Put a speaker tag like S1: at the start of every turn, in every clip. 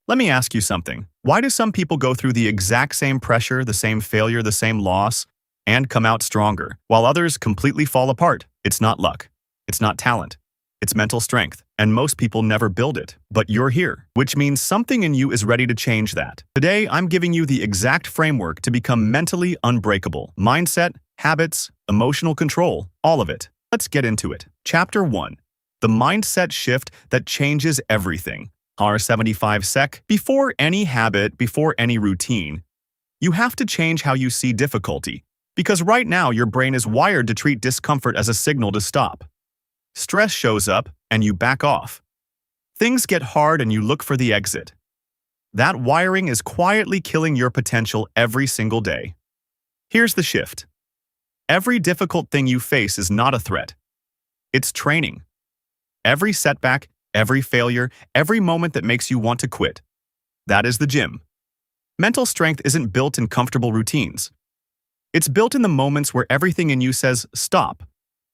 S1: Let me ask you something. Why do some people go through the exact same pressure, the same failure, the same loss, and come out stronger, while others completely fall apart? It's not luck. It's not talent. It's mental strength, and most people never build it. But you're here, which means something in you is ready to change that. Today, I'm giving you the exact framework to become mentally unbreakable. Mindset, habits, emotional control, all of it. Let's get into it. Chapter 1. The mindset shift that changes everything. R75 sec. Before any habit, before any routine, you have to change how you see difficulty. Because right now, your brain is wired to treat discomfort as a signal to stop. Stress shows up, and you back off. Things get hard, and you look for the exit. That wiring is quietly killing your potential every single day. Here's the shift. Every difficult thing you face is not a threat. It's training. Every setback, every failure, every moment that makes you want to quit. That is the gym. Mental strength isn't built in comfortable routines. It's built in the moments where everything in you says, stop,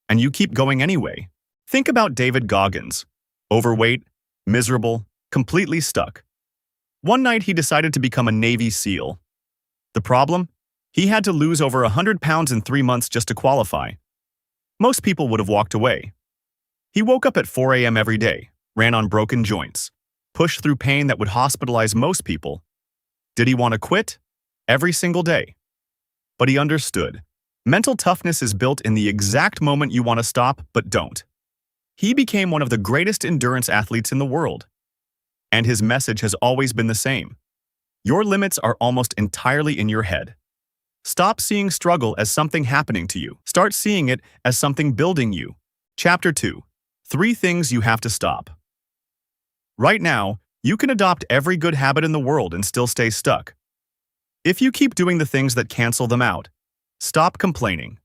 S1: and you keep going anyway. Think about David Goggins. Overweight, miserable, completely stuck. One night he decided to become a Navy SEAL. The problem? He had to lose over 100 pounds in 3 months just to qualify. Most people would have walked away. He woke up at 4 a.m. every day, ran on broken joints, pushed through pain that would hospitalize most people. Did he want to quit? Every single day. But he understood. Mental toughness is built in the exact moment you want to stop, but don't. He became one of the greatest endurance athletes in the world. And his message has always been the same. Your limits are almost entirely in your head. Stop seeing struggle as something happening to you. Start seeing it as something building you. Chapter 2. 3 things you have to stop. Right now, you can adopt every good habit in the world and still stay stuck. If you keep doing the things that cancel them out, stop complaining.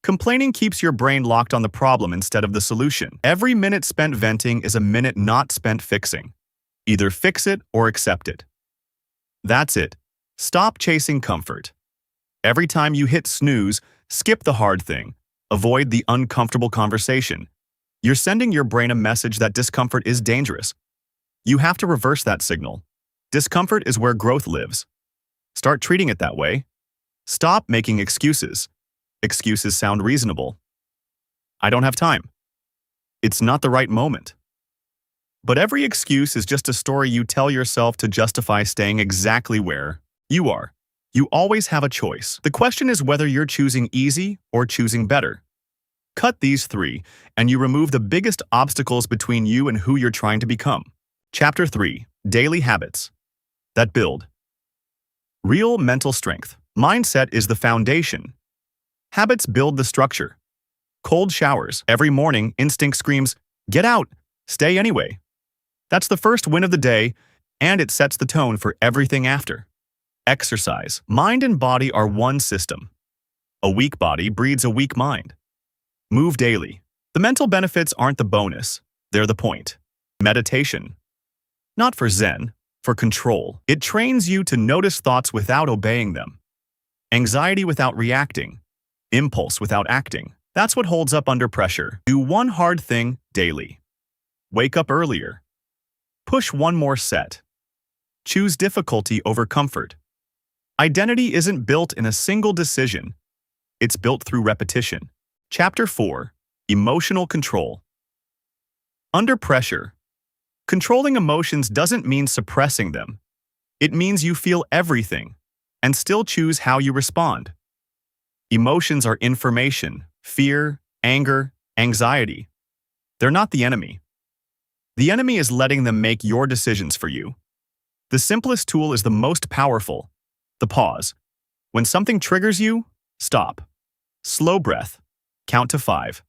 S1: Complaining keeps your brain locked on the problem instead of the solution. Every minute spent venting is a minute not spent fixing. Either fix it or accept it. That's it. Stop chasing comfort. Every time you hit snooze, skip the hard thing. Avoid the uncomfortable conversation. You're sending your brain a message that discomfort is dangerous. You have to reverse that signal. Discomfort is where growth lives. Start treating it that way. Stop making excuses. Excuses sound reasonable. I don't have time. It's not the right moment. But every excuse is just a story you tell yourself to justify staying exactly where you are. You always have a choice. The question is whether you're choosing easy or choosing better. Cut these 3, and you remove the biggest obstacles between you and who you're trying to become. Chapter 3. Daily habits that build. Real mental strength. Mindset is the foundation. Habits build the structure. Cold showers. Every morning, instinct screams, get out, stay anyway. That's the first win of the day, and it sets the tone for everything after. Exercise. Mind and body are one system. A weak body breeds a weak mind. Move daily. The mental benefits aren't the bonus, they're the point. Meditation. Not for Zen, for control. It trains you to notice thoughts without obeying them. Anxiety without reacting. Impulse without acting. That's what holds up under pressure. Do one hard thing daily. Wake up earlier. Push one more set. Choose difficulty over comfort. Identity isn't built in a single decision. It's built through repetition. Chapter 4. Emotional control. Under pressure. Controlling emotions doesn't mean suppressing them. It means you feel everything and still choose how you respond. Emotions are information, fear, anger, anxiety. They're not the enemy. The enemy is letting them make your decisions for you. The simplest tool is the most powerful, the pause. When something triggers you, stop. Slow breath. Count to 5.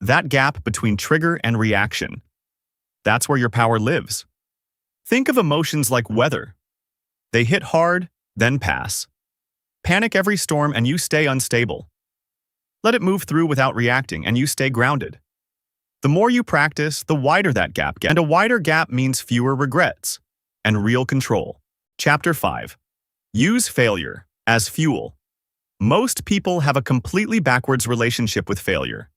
S1: That gap between trigger and reaction. That's where your power lives. Think of emotions like weather. They hit hard, then pass. Panic every storm and you stay unstable. Let it move through without reacting and you stay grounded. The more you practice, the wider that gap gets. And a wider gap means fewer regrets and real control. Chapter 5. Use failure as fuel. Most people have a completely backwards relationship with failure.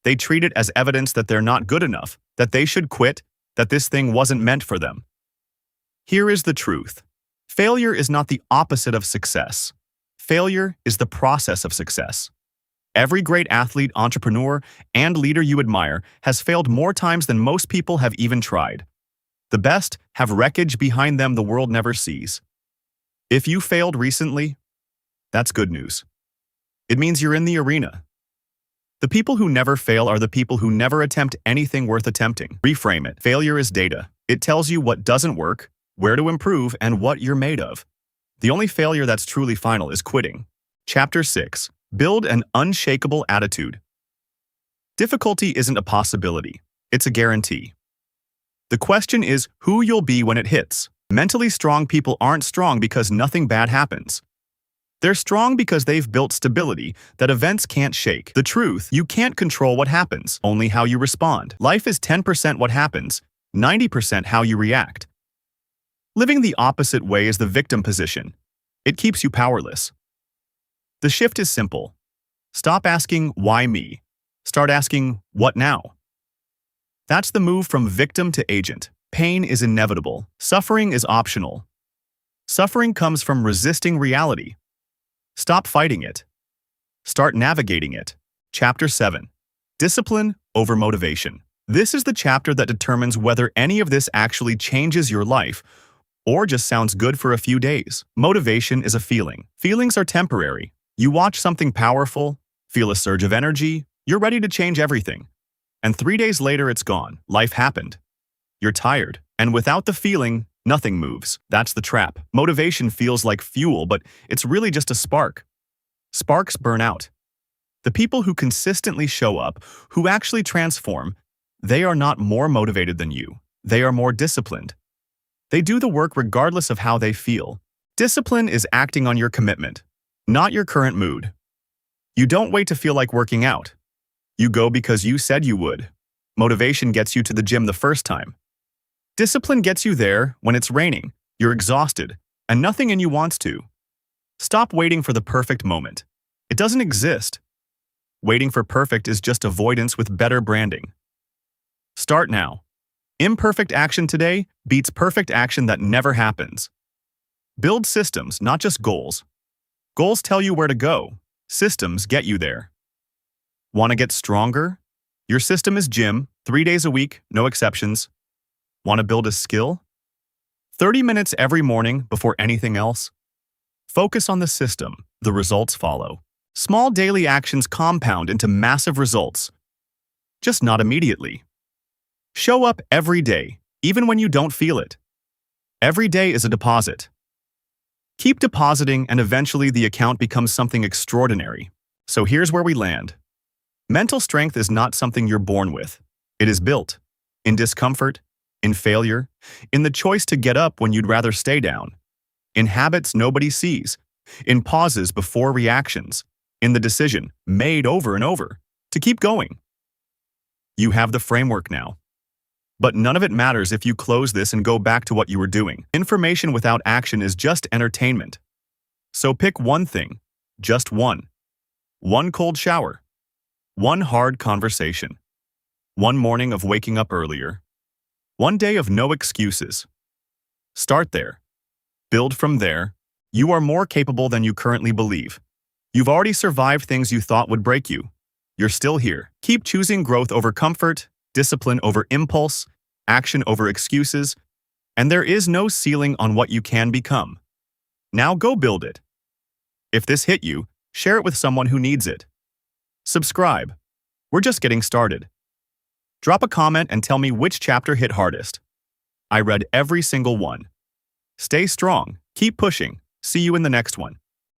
S1: They treat it as evidence that they're not good enough, that they should quit, that this thing wasn't meant for them. Here is the truth. Failure is not the opposite of success. Failure is the process of success. Every great athlete, entrepreneur, and leader you admire has failed more times than most people have even tried. The best have wreckage behind them the world never sees. If you failed recently, that's good news. It means you're in the arena. The people who never fail are the people who never attempt anything worth attempting. Reframe it. Failure is data. It tells you what doesn't work, where to improve, and what you're made of. The only failure that's truly final is quitting. Chapter 6. Build an unshakable attitude. Difficulty isn't a possibility. It's a guarantee. The question is who you'll be when it hits. Mentally strong people aren't strong because nothing bad happens. They're strong because they've built stability that events can't shake. The truth, you can't control what happens, only how you respond. Life is 10% what happens, 90% how you react. Living the opposite way is the victim position. It keeps you powerless. The shift is simple. Stop asking, why me? Start asking, what now? That's the move from victim to agent. Pain is inevitable. Suffering is optional. Suffering comes from resisting reality. Stop fighting it. Start navigating it. Chapter 7. Discipline over motivation. This is the chapter that determines whether any of this actually changes your life or just sounds good for a few days. Motivation is a feeling. Feelings are temporary. You watch something powerful, feel a surge of energy, you're ready to change everything. And 3 days later, it's gone. Life happened. You're tired. And without the feeling, nothing moves. That's the trap. Motivation feels like fuel, but it's really just a spark. Sparks burn out. The people who consistently show up, who actually transform, they are not more motivated than you. They are more disciplined. They do the work regardless of how they feel. Discipline is acting on your commitment, not your current mood. You don't wait to feel like working out. You go because you said you would. Motivation gets you to the gym the first time. Discipline gets you there when it's raining, you're exhausted, and nothing in you wants to. Stop waiting for the perfect moment. It doesn't exist. Waiting for perfect is just avoidance with better branding. Start now. Imperfect action today beats perfect action that never happens. Build systems, not just goals. Goals tell you where to go. Systems get you there. Want to get stronger? Your system is gym, 3 days a week, no exceptions. Want to build a skill? 30 minutes every morning before anything else? Focus on the system. The results follow. Small daily actions compound into massive results. Just not immediately. Show up every day, even when you don't feel it. Every day is a deposit. Keep depositing and eventually the account becomes something extraordinary. So here's where we land. Mental strength is not something you're born with. It is built. In discomfort, in failure, in the choice to get up when you'd rather stay down, in habits nobody sees, in pauses before reactions, in the decision, made over and over, to keep going. You have the framework now. But none of it matters if you close this and go back to what you were doing. Information without action is just entertainment. So pick one thing, just one. One cold shower. One hard conversation. One morning of waking up earlier. One day of no excuses. Start there. Build from there. You are more capable than you currently believe. You've already survived things you thought would break you. You're still here. Keep choosing growth over comfort, discipline over impulse, action over excuses, and there is no ceiling on what you can become. Now go build it. If this hit you, share it with someone who needs it. Subscribe. We're just getting started. Drop a comment and tell me which chapter hit hardest. I read every single one. Stay strong, keep pushing. See you in the next one.